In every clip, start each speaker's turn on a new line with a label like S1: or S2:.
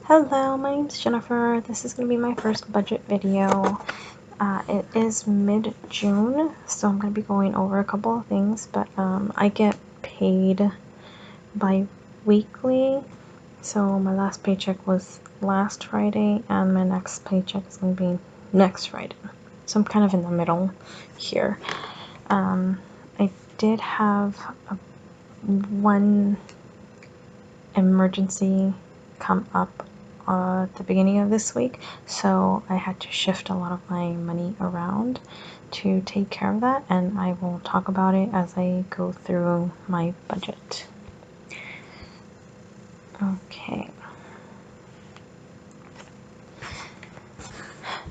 S1: Hello, my name's Jennifer. This is going to be my first budget video. It is mid-June, so I'm going to be going over a couple of things, but I get paid bi-weekly, so my last paycheck was last Friday, and my next paycheck is going to be next Friday. So I'm kind of in the middle here. I did have one emergency come up at the beginning of this week, so I had to shift a lot of my money around to take care of that, and I will talk about it as I go through my budget. Okay.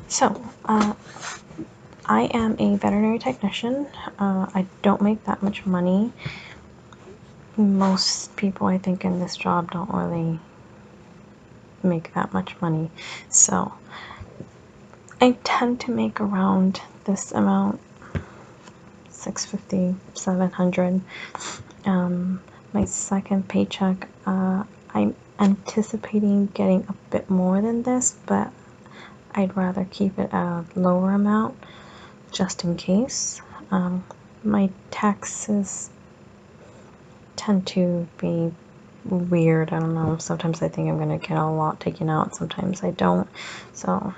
S1: So, I am a veterinary technician. I don't make that much money. Most people, I think, in this job don't really make that much money. So, I tend to make around this amount, $650, $700. My second paycheck, I'm anticipating getting a bit more than this, but I'd rather keep it a lower amount just in case. My taxes tend to be weird. I don't know. Sometimes I think I'm going to get a lot taken out. Sometimes I don't. So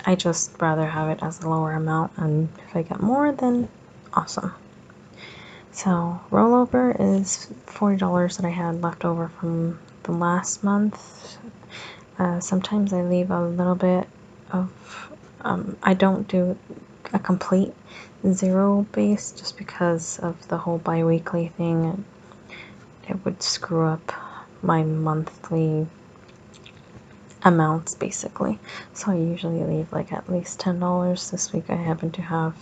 S1: I just rather have it as a lower amount, and if I get more, then awesome. So rollover is $40 that I had left over from the last month. Sometimes I leave a little bit of, I don't do a complete zero base just because of the whole bi-weekly thing. It would screw up my monthly amounts basically. So I usually leave like at least $10. This week I happen to have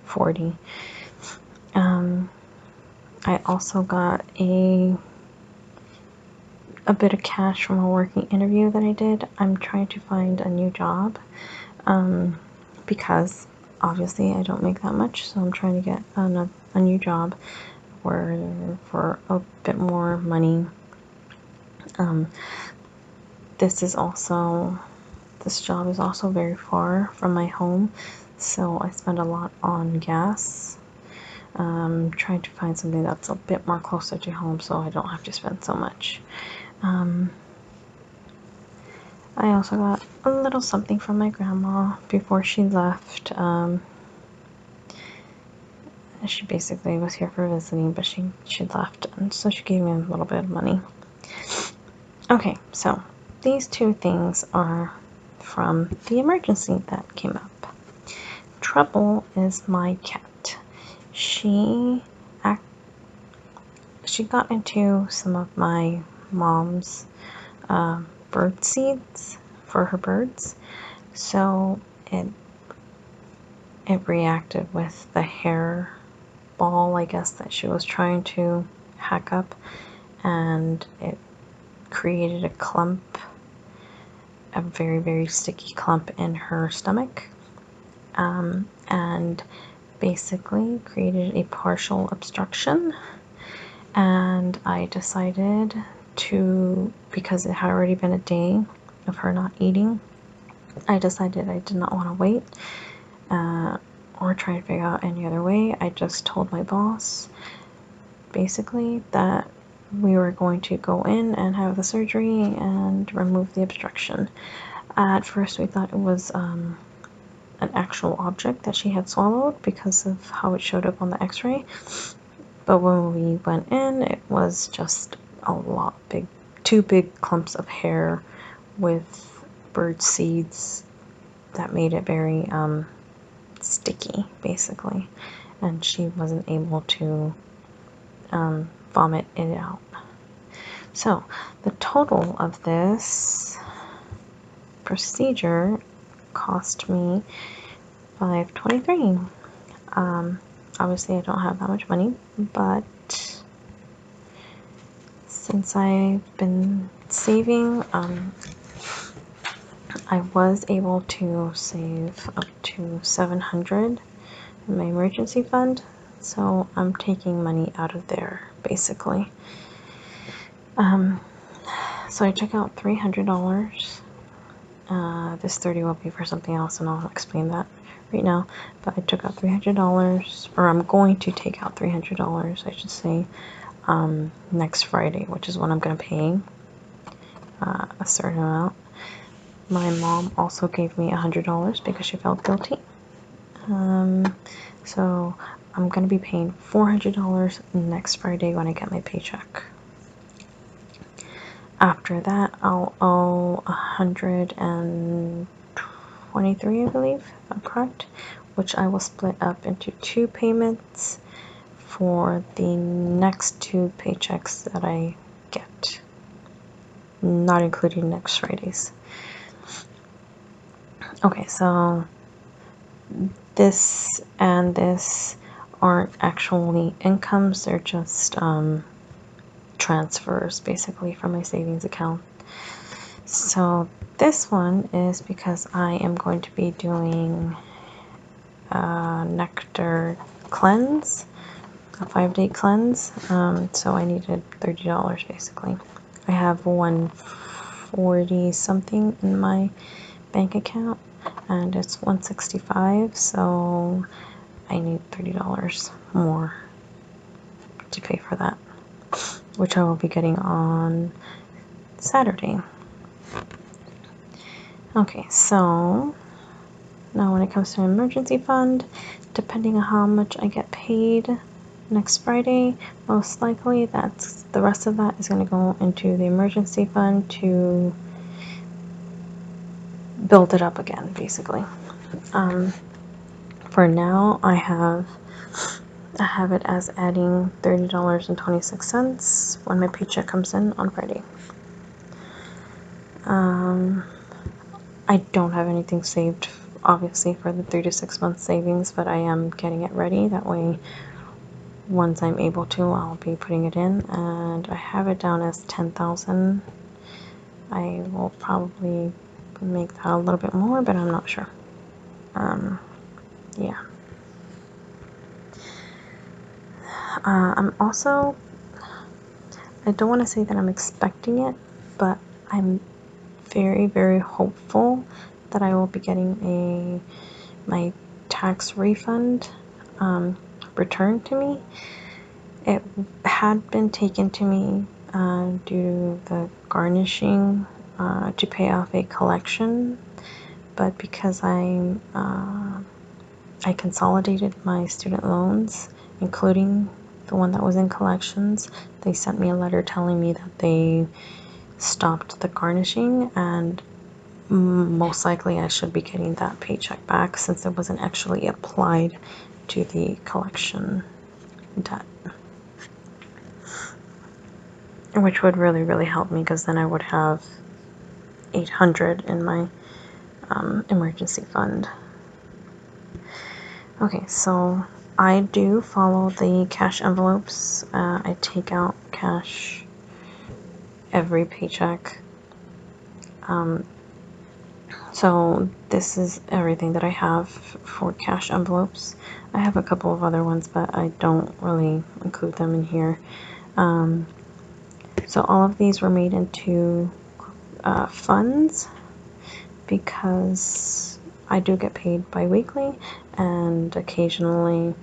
S1: 40. I also got a bit of cash from a working interview that I did. I'm trying to find a new job because obviously I don't make that much, so I'm trying to get a new job for a bit more money. This job is also very far from my home, so I spend a lot on gas. Trying to find something that's a bit more closer to home so I don't have to spend so much. I also got a little something from my grandma before she left. She basically was here for visiting, but she left, and so she gave me a little bit of money. Okay, so these two things are from the emergency that came up. Trouble is my cat. She got into some of my mom's bird seeds for her birds, so it reacted with the hair ball, I guess, that she was trying to hack up, and it created a clump, a very, very sticky clump in her stomach, and basically created a partial obstruction. And I decided to, because it had already been a day of her not eating, I decided I did not want to wait or try to figure out any other way. I just told my boss basically that we were going to go in and have the surgery and remove the obstruction. At first we thought it was an actual object that she had swallowed because of how it showed up on the x-ray, but when we went in, it was just two big clumps of hair with bird seeds that made it very sticky basically, and she wasn't able to vomit it out. So the total of this procedure cost me $523. Obviously I don't have that much money, but since I've been saving, I was able to save up to $700 in my emergency fund, so I'm taking money out of there basically. So I took out $300 This 30 will be for something else, and I'll explain that right now. But I took out $300, or I'm going to take out $300, I should say, next Friday, which is when I'm going to pay a certain amount. My mom also gave me $100 because she felt guilty. So I'm going to be paying $400 next Friday when I get my paycheck. After that, I'll owe $123, I believe, if I'm correct, which I will split up into 2 payments for the next 2 paychecks that I get, not including next Friday's. Okay, so this and this aren't actually incomes, they're just transfers basically from my savings account. So this one is because I am going to be doing a nectar cleanse, a 5-day cleanse. So I needed $30 basically. I have 140 something in my bank account and it's 165, so I need $30 more to pay for that, which I will be getting on Saturday. Okay, so now when it comes to emergency fund, depending on how much I get paid next Friday, most likely that's the rest of that is going to go into the emergency fund to build it up again, basically. For now, I have it as adding $30.26 when my paycheck comes in on Friday. I don't have anything saved, obviously, for the 3 to 6 month savings, but I am getting it ready. That way, once I'm able to, I'll be putting it in, and I have it down as 10,000. I will probably make that a little bit more, but I'm not sure. Yeah. I'm also, I don't want to say that I'm expecting it, but I'm very, very hopeful that I will be getting my tax refund returned to me. It had been taken to me due to the garnishing to pay off a collection, but because I consolidated my student loans, including the one that was in collections, they sent me a letter telling me that they stopped the garnishing, and most likely I should be getting that paycheck back since it wasn't actually applied to the collection debt, which would really, really help me because then I would have $800 in my emergency fund. Okay, so I do follow the cash envelopes. I take out cash every paycheck. So this is everything that I have for cash envelopes. I have a couple of other ones, but I don't really include them in here. So all of these were made into funds because I do get paid bi-weekly, and occasionally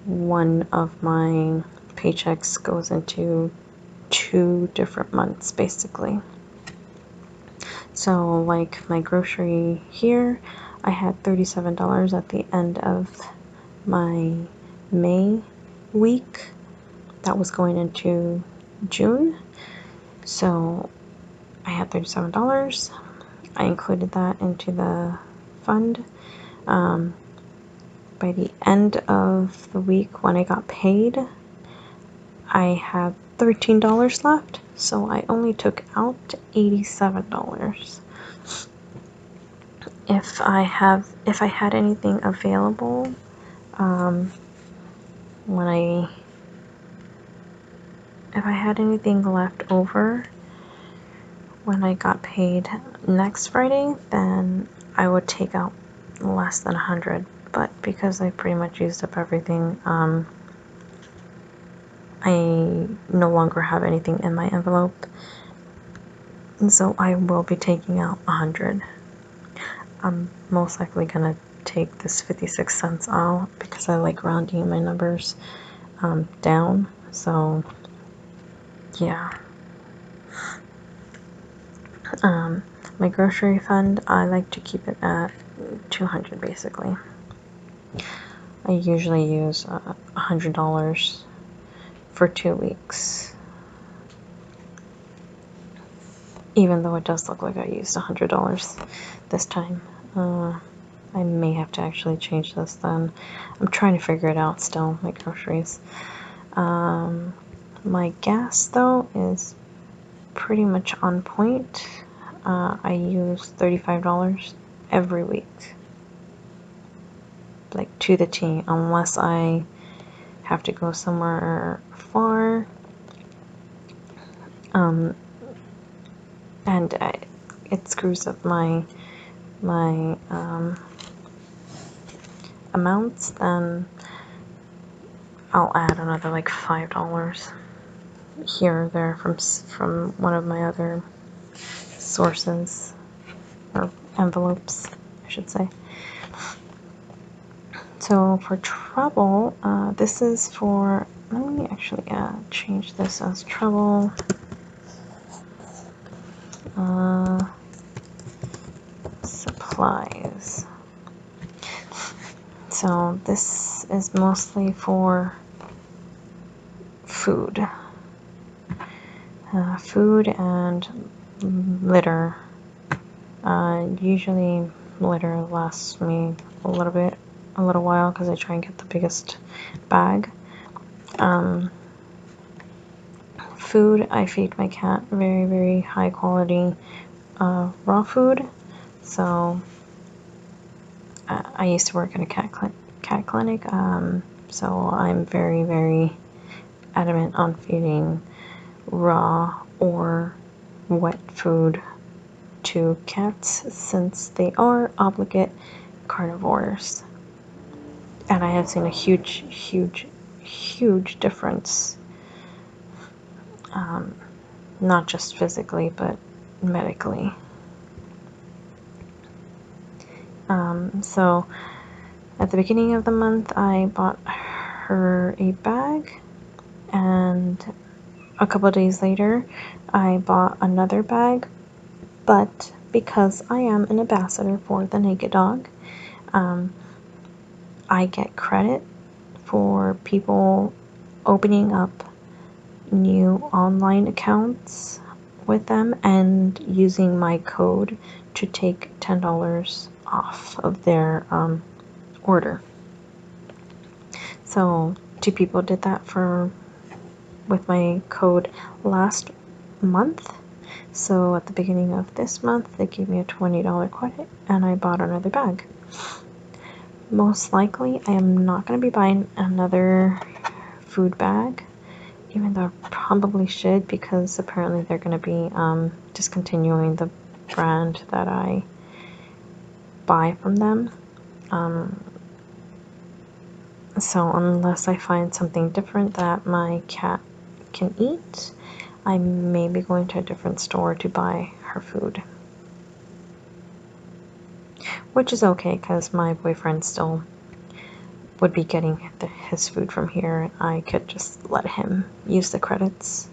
S1: one of my paychecks goes into 2 different months basically. So like my grocery here, I had $37 at the end of my May week that was going into June. So I had $37. I included that into the fund. By the end of the week when I got paid, I had $13 left, so I only took out $87. If I had anything available, if I had anything left over when I got paid next Friday, then I would take out less than 100. But because I pretty much used up everything, I no longer have anything in my envelope. So I will be taking out 100. I'm most likely gonna take this 56 cents out because I like rounding my numbers down. So yeah. My grocery fund, I like to keep it at 200 basically. I usually use $100 for 2 weeks. Even though it does look like I used $100 this time. I may have to actually change this then. I'm trying to figure it out still, my groceries. My gas though is pretty much on point. I use $35 every week. Like to the T, unless I have to go somewhere far. And it screws up my amounts, then I'll add another like $5 here or there from one of my other sources, or envelopes, I should say. So for trouble, this is for, let me actually change this as trouble. Supplies. So this is mostly for food. Food and litter. Usually litter lasts me a little while because I try and get the biggest bag. Food, I feed my cat very, very high quality raw food. So I used to work in a cat clinic, so I'm very, very adamant on feeding raw or wet food to cats since they are obligate carnivores. And I have seen a huge, huge, huge difference, not just physically, but medically. So at the beginning of the month, I bought her a bag, and a couple of days later, I bought another bag. But because I am an ambassador for the Naked Dog, I get credit for people opening up new online accounts with them and using my code to take $10 off of their order. So 2 people did that with my code last month. So at the beginning of this month, they gave me a $20 credit and I bought another bag. Most likely, I am not going to be buying another food bag, even though I probably should, because apparently they're going to be discontinuing the brand that I buy from them. So unless I find something different that my cat can eat, I may be going to a different store to buy her food. Which is okay, because my boyfriend still would be getting his food from here, and I could just let him use the credits.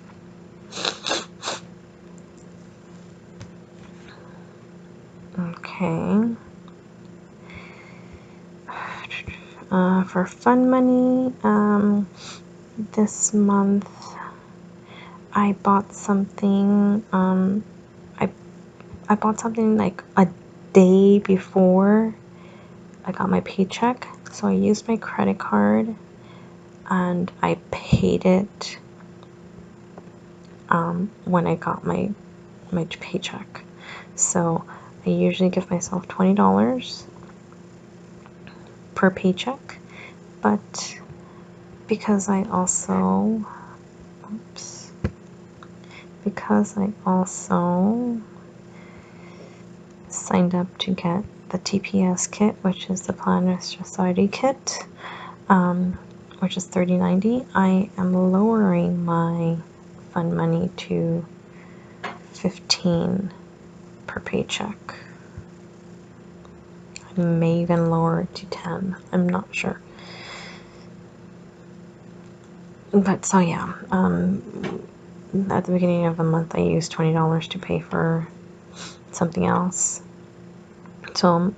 S1: Okay. For fun money, this month I bought something. I bought something like a day before I got my paycheck, so I used my credit card and I paid it when I got my paycheck. So I usually give myself $20 per paycheck, but because I also signed up to get the TPS kit, which is the Planner Society kit, which is $30.90, I am lowering my fund money to 15 per paycheck. I may even lower it to 10. I'm not sure. But so yeah, at the beginning of the month I used $20 to pay for something else. So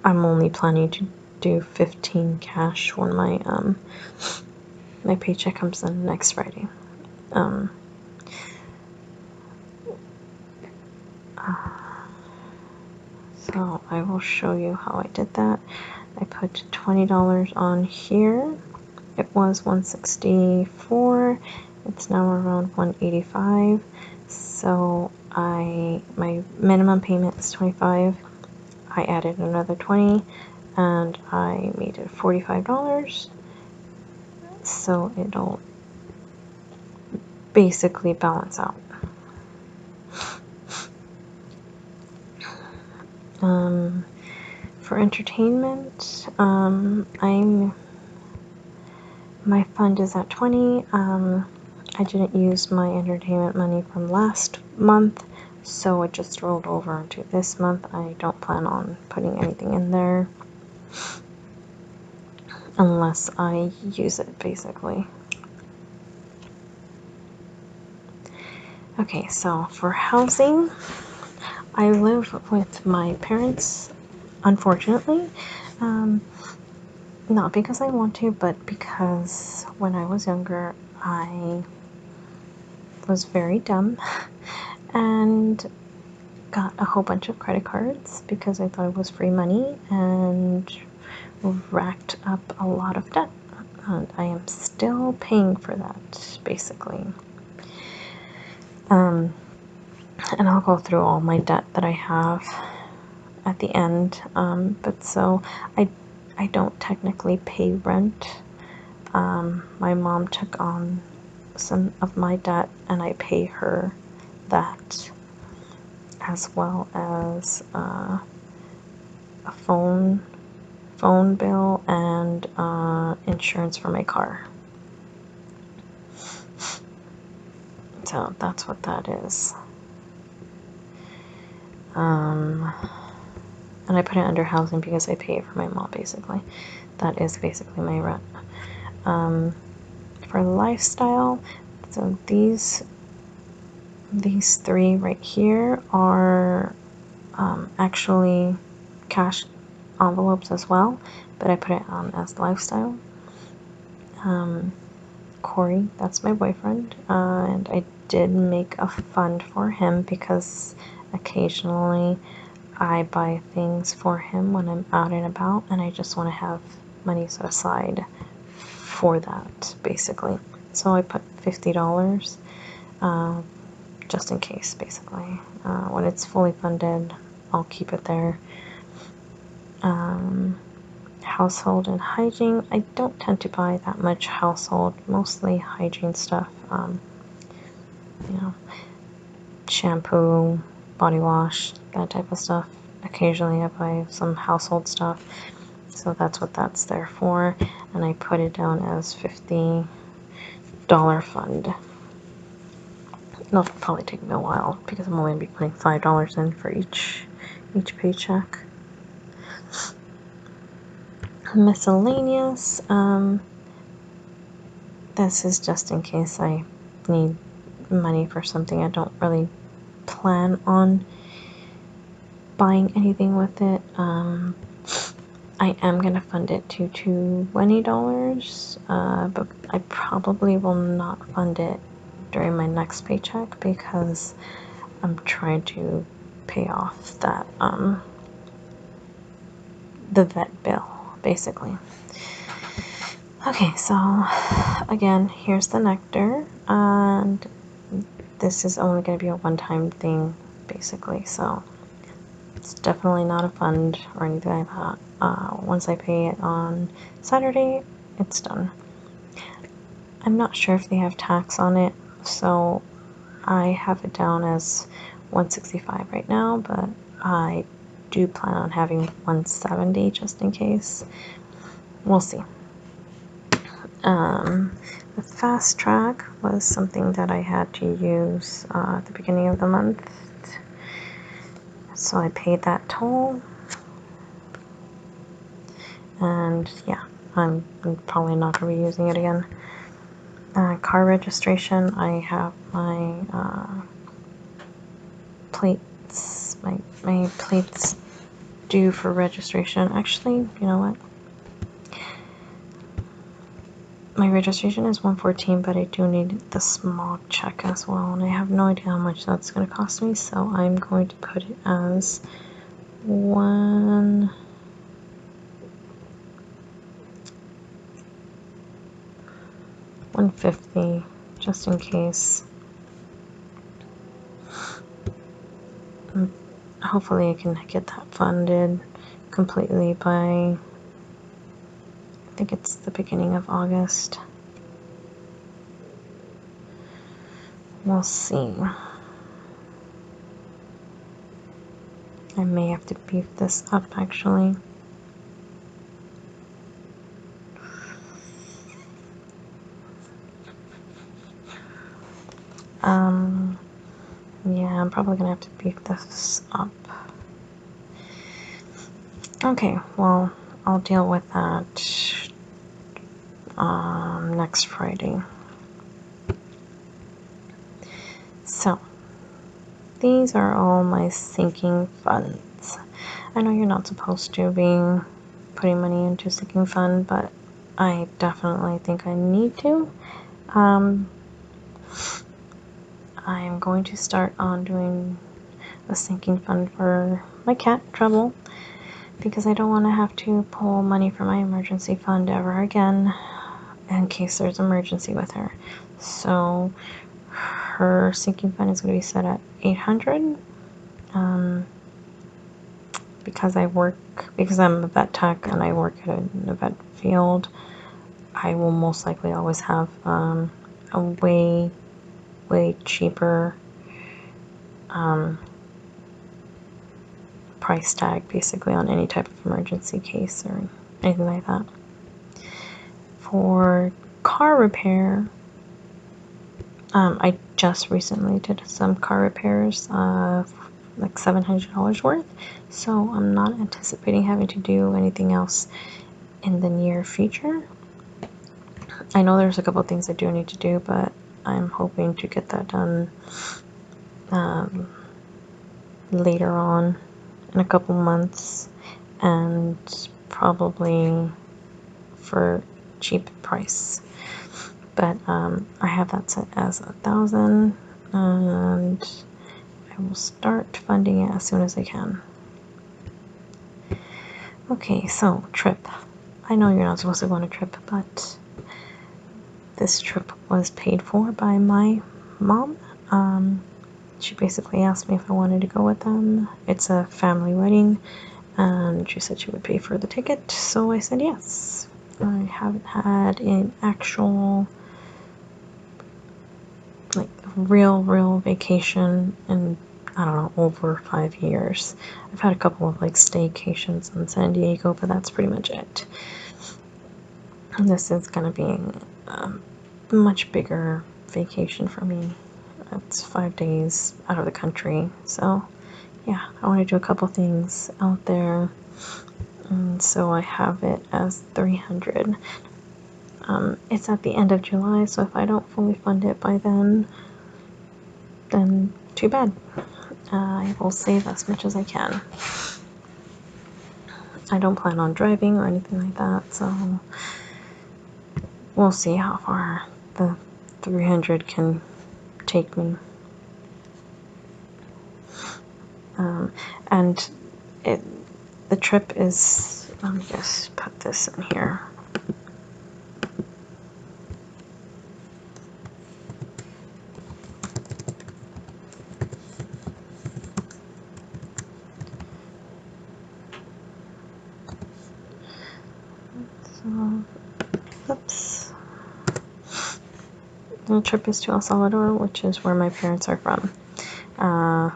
S1: I'm only planning to do 15 cash when my paycheck comes in next Friday. So I will show you how I did that. I put $20 on here. It was $164. It's now around $185. So my minimum payment is $25. I added another $20 and I made it $45. So it'll basically balance out. For entertainment, my fund is at 20. I didn't use my entertainment money from last month, so it just rolled over into this month. I don't plan on putting anything in there unless I use it, basically. Okay, so for housing, I live with my parents, unfortunately. Not because I want to, but because when I was younger, I was very dumb and got a whole bunch of credit cards because I thought it was free money and racked up a lot of debt. And I am still paying for that, basically. And I'll go through all my debt that I have at the end. But so I don't technically pay rent. My mom took on some of my debt and I pay her that, as well as a phone bill and insurance for my car. So that's what that is. And I put it under housing because I pay it for my mom, basically. That is basically my rent. For lifestyle, so these three right here are actually cash envelopes as well, but I put it on as lifestyle. Corey, that's my boyfriend, and I did make a fund for him because occasionally I buy things for him when I'm out and about, and I just want to have money set aside for that, basically. So I put $50 just in case, basically. When it's fully funded, I'll keep it there. Household and hygiene. I don't tend to buy that much household, mostly hygiene stuff. You know, shampoo, body wash, that type of stuff. Occasionally I buy some household stuff, so that's what that's there for, and I put it down as $50 fund. It'll probably take me a while because I'm only going to be putting $5 in for each paycheck. Miscellaneous, this is just in case I need money for something. I don't really plan on buying anything with it. I am going to fund it to $20, but I probably will not fund it during my next paycheck because I'm trying to pay off that the vet bill, basically. Okay, so again, here's the nectar, and this is only going to be a one-time thing, basically, so it's definitely not a fund or anything like that. Once I pay it on Saturday, it's done. I'm not sure if they have tax on it, so I have it down as $165 right now, but I do plan on having $170 just in case. We'll see. The fast track was something that I had to use at the beginning of the month So I paid that toll, and yeah, I'm probably not going to be using it again. Car registration, I have my plates, my plates due for registration. Actually, you know what? My registration is $114, but I do need the smog check as well, and I have no idea how much that's going to cost me, so I'm going to put it as $150, just in case. Hopefully I can get that funded completely by, I think it's the beginning of August. We'll see. I may have to beef this up actually. Yeah, I'm probably gonna have to beef this up. Okay, well, I'll deal with that next Friday. So, these are all my sinking funds. I know you're not supposed to be putting money into sinking fund, but I definitely think I need to. I'm going to start on doing a sinking fund for my cat, Trouble, because I don't want to have to pull money from my emergency fund ever again in case there's an emergency with her. So her sinking fund is going to be set at $800. Because I'm a vet tech and I work at a vet field, I will most likely always have a way cheaper price tag basically on any type of emergency case or anything like that. For car repair, I just recently did some car repairs, like $700 worth, so I'm not anticipating having to do anything else in the near future. I know there's a couple of things I do need to do, but I'm hoping to get that done later on in a couple months, and probably for cheap price. But I have that set as 1,000, and I will start funding it as soon as I can. Okay, so trip. I know you're not supposed to go on a trip, but this trip was paid for by my mom. She basically asked me if I wanted to go with them. It's a family wedding, and she said she would pay for the ticket, so I said yes. I haven't had an actual, like, real vacation in, I don't know, over 5 years. I've had a couple of, like, staycations in San Diego, but that's pretty much it. And this is gonna be a much bigger vacation for me. It's 5 days out of the country, so yeah, I want to do a couple things out there, and so I have it as 300. It's at the end of July, so if I don't fully fund it by then too bad. I will save as much as I can. I don't plan on driving or anything like that, so we'll see how far the 300 can take me. And the trip is, let me just put this in here. So, oops. The trip is to El Salvador, which is where my parents are from.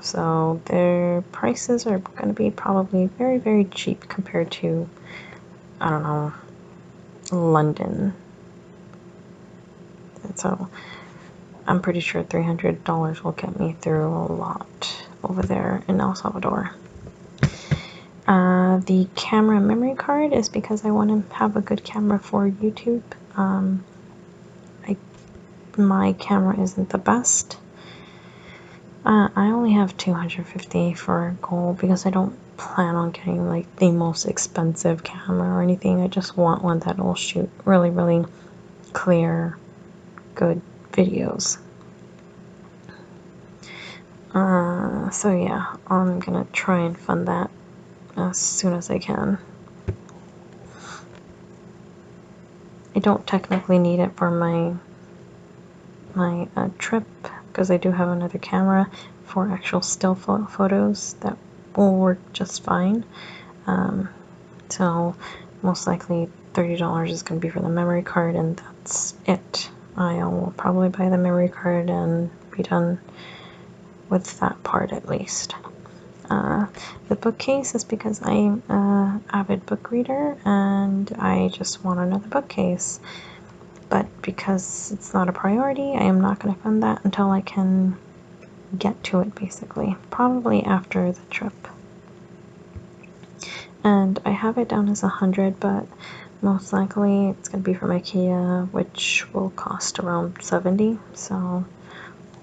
S1: So their prices are going to be probably very, very cheap compared to, I don't know, London. And so I'm pretty sure $300 will get me through a lot over there in El Salvador. The camera memory card is because I want to have a good camera for YouTube. My camera isn't the best. I only have 250 for gold because I don't plan on getting like the most expensive camera or anything. I just want one that will shoot really, really clear, good videos. So yeah, I'm gonna try and fund that as soon as I can. I don't technically need it for my trip because I do have another camera for actual still photos that will work just fine. So most likely $30 is going to be for the memory card, and that's it. I will probably buy the memory card and be done with that part at least. The bookcase is because I'm an avid book reader and I just want another bookcase. But because it's not a priority, I am not going to fund that until I can get to it, basically. Probably after the trip. And I have it down as 100, but most likely it's going to be from IKEA, which will cost around 70. So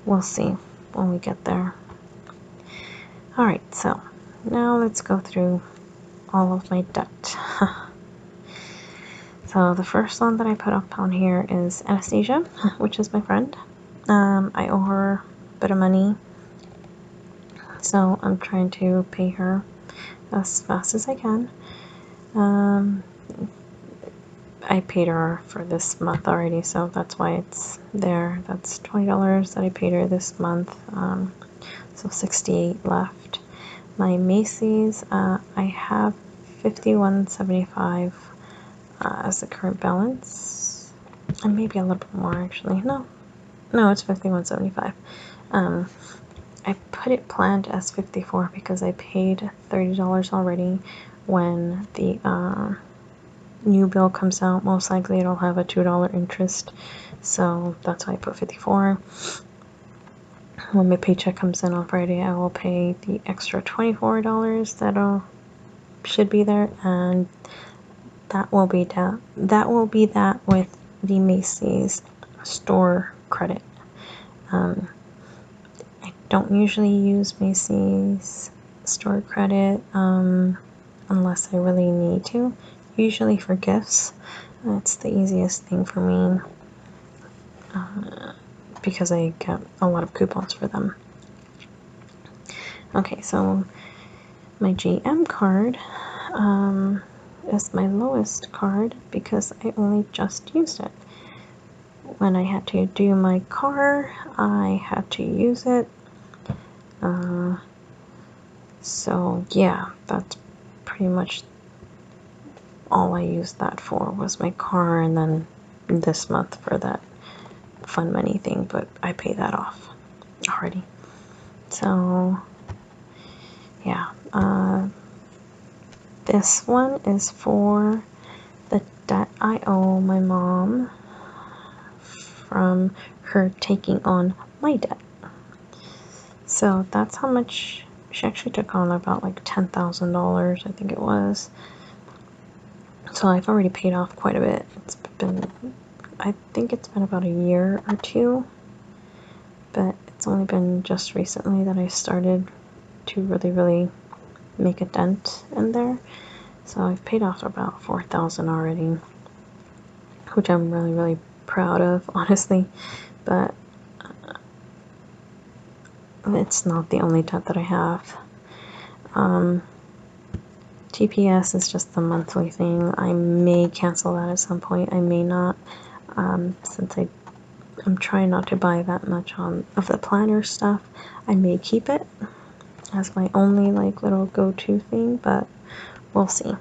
S1: we'll see when we get there. Alright, so now let's go through all of my debt. So the first one that I put up on here is Anastasia, which is my friend. I owe her a bit of money, so I'm trying to pay her as fast as I can. I paid her for this month already, so that's why it's there. That's $20 that I paid her this month, so 68 left. My Macy's, I have $51.75 as the current balance, and maybe a little bit more actually. No, it's $51.75. I put it planned as 54 because I paid $30 already. When the new bill comes out, most likely it'll have a $2 interest, so that's why I put 54. When my paycheck comes in on Friday, I will pay the extra $24 that should be there, and that will be that with the Macy's store credit. I don't usually use Macy's store credit unless I really need to. Usually for gifts. That's the easiest thing for me because I get a lot of coupons for them. Okay, so my GM card is my lowest card because I only just used it. When I had to do my car, I had to use it. So yeah, that's pretty much all I used that for was my car, and then this month for that fun money thing, but I paid that off already. So yeah, this one is for the debt I owe my mom from her taking on my debt. So that's how much she actually took on, about like $10,000, I think it was. So I've already paid off quite a bit. I think it's been about a year or two, but it's only been just recently that I started to really make a dent in there. So I've paid off about $4,000 already, which I'm really proud of, honestly. But it's not the only debt that I have. TPS is just the monthly thing. I may cancel that at some point. I may not, since I'm trying not to buy that much of the planner stuff. I may keep it as my only like little go-to thing, but we'll see.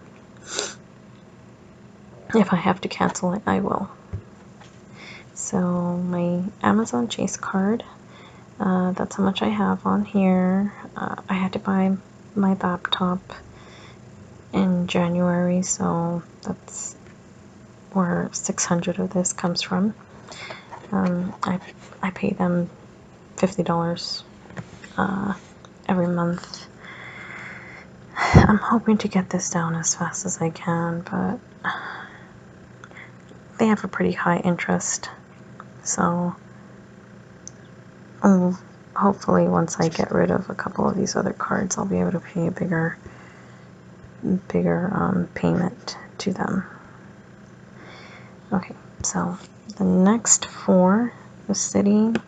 S1: If I have to cancel it, I will. So my Amazon Chase card, that's how much I have on here. I had to buy my laptop in January, so that's where 600 of this comes from. I pay them $50 every month. I'm hoping to get this down as fast as I can, but they have a pretty high interest, so hopefully once I get rid of a couple of these other cards, I'll be able to pay a bigger payment to them. Okay, so the next four, the Citi,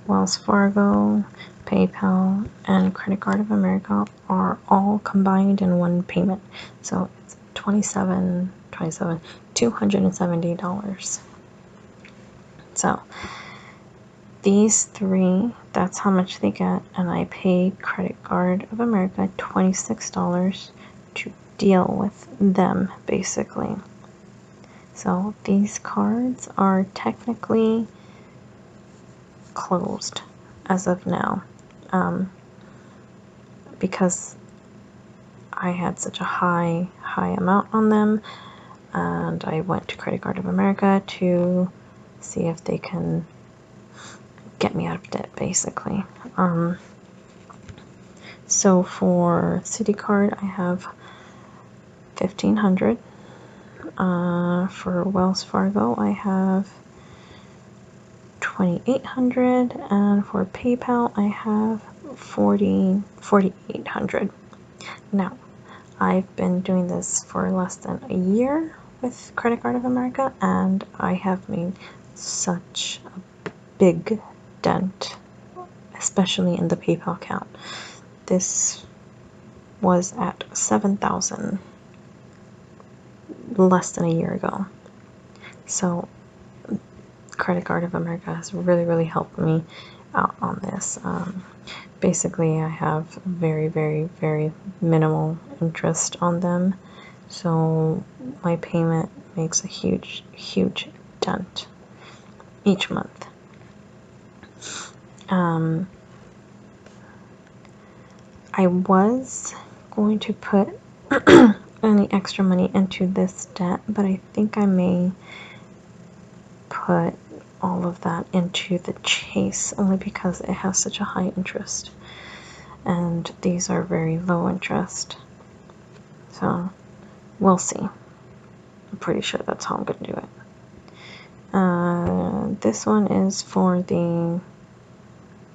S1: Wells Fargo, PayPal, and Credit Card of America, are all combined in one payment. So it's $270. So these three, that's how much they get, and I pay Credit Card of America $26 to deal with them, basically. So these cards are technically closed as of now, because I had such a high amount on them, and I went to Credit Card of America to see if they can get me out of debt, basically. So for Citi Card, I have $1,500. For Wells Fargo, I have $2,800, and for PayPal, I have $4,800. Now, I've been doing this for less than a year with Credit Card of America, and I have made such a big dent, especially in the PayPal account. This was at $7,000 less than a year ago. So Credit Card of America has really helped me out on this. Basically, I have very minimal interest on them, so my payment makes a huge dent each month. I was going to put any extra money into this debt, but I think I may put all of that into the Chase, only because it has such a high interest, and these are very low interest. So we'll see. I'm pretty sure that's how I'm going to do it. This one is for the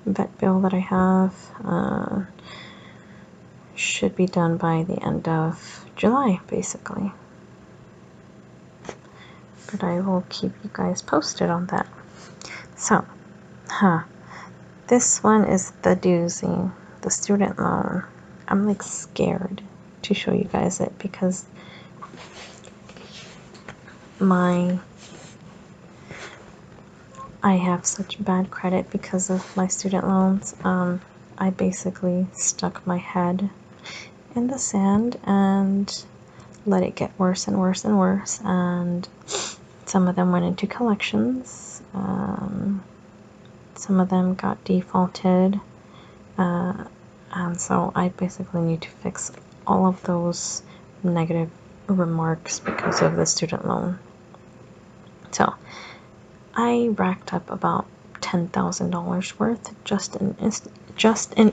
S1: vet bill that I have. Should be done by the end of July, basically. But I will keep you guys posted on that. So, this one is the doozy, the student loan. I'm like scared to show you guys it because I have such bad credit because of my student loans. I basically stuck my head in the sand and let it get worse and worse and worse, and some of them went into collections, some of them got defaulted, and so I basically need to fix all of those negative remarks because of the student loan. So I racked up about $10,000 worth just in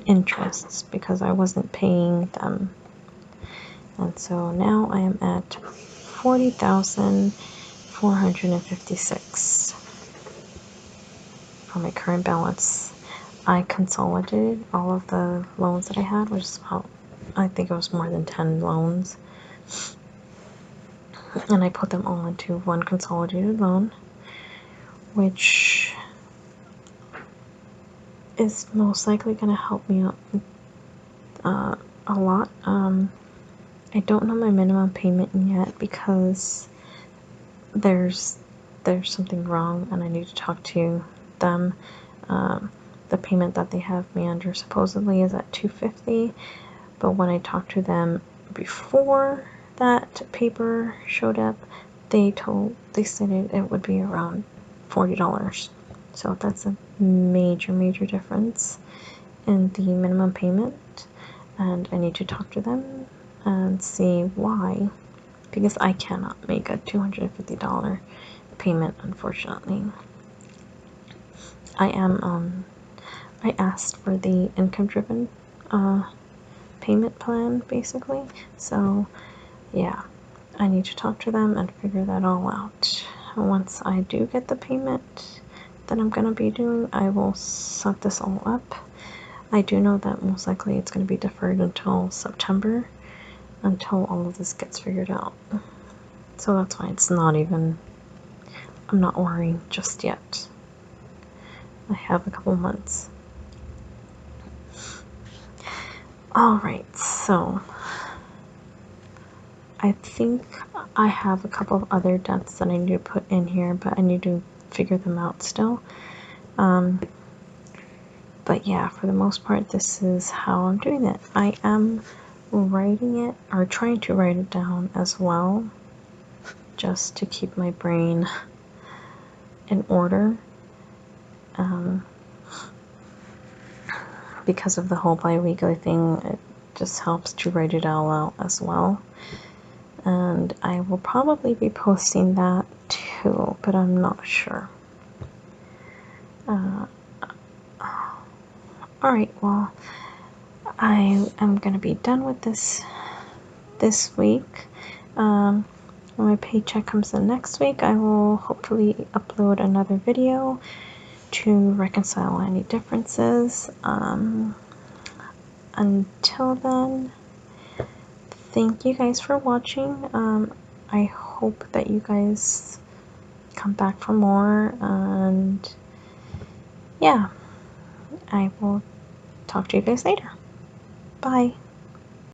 S1: interests because I wasn't paying them. And so now I am at $40,456 for my current balance. I consolidated all of the loans that I had, which is about, I think it was more than 10 loans, and I put them all into one consolidated loan, which is most likely going to help me out a lot. I don't know my minimum payment yet because there's something wrong and I need to talk to them. The payment that they have me under supposedly is at $250, but when I talked to them before that paper showed up, they said it would be around $40. So that's a major difference in the minimum payment, and I need to talk to them and see why, because I cannot make a $250 payment, unfortunately. I asked for the income driven payment plan, basically. So yeah, I need to talk to them and figure that all out. Once I do get the payment that I'm going to be doing, I will set this all up. I do know that most likely it's going to be deferred until September, until all of this gets figured out. So that's why it's not even, I'm not worrying just yet. I have a couple months. Alright, so I think I have a couple of other debts that I need to put in here, but I need to figure them out still. But yeah, for the most part, this is how I'm doing it. I am writing it, or trying to write it down as well, just to keep my brain in order. Because of the whole bi-weekly thing, it just helps to write it all out as well. And I will probably be posting that too, but I'm not sure. Alright, well, I am going to be done with this week. When my paycheck comes in next week, I will hopefully upload another video to reconcile any differences. Until then, thank you guys for watching. I hope that you guys come back for more, and yeah, I will talk to you guys later. Bye.